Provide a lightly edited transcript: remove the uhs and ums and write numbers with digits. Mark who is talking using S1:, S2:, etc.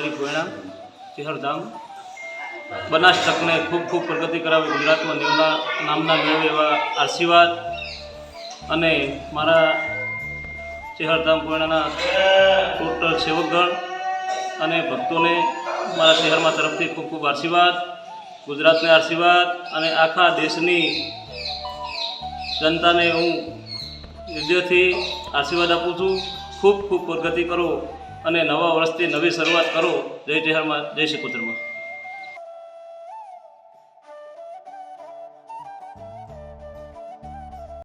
S1: બાલાજી ભોયણા ચેહરધામ બનાસ તકને ખૂબ ખૂબ પ્રગતિ કરાવી ગુજરાતમાં નામના મેળવે એવા આશીર્વાદ અને મારા ચેહરધામ ભોયણાના ટોટલ સેવકગણ અને ભક્તોને મારા શહેરમાં તરફથી ખૂબ ખૂબ આશીર્વાદ, ગુજરાતને આશીર્વાદ અને આખા દેશની જનતાને હું હૃદયથી આશીર્વાદ આપું છું. ખૂબ ખૂબ પ્રગતિ કરો અને નવા વર્ષથી નવી શરૂઆત કરો. જય ચેહરમાં, જય શ્રી પુત્રમાં.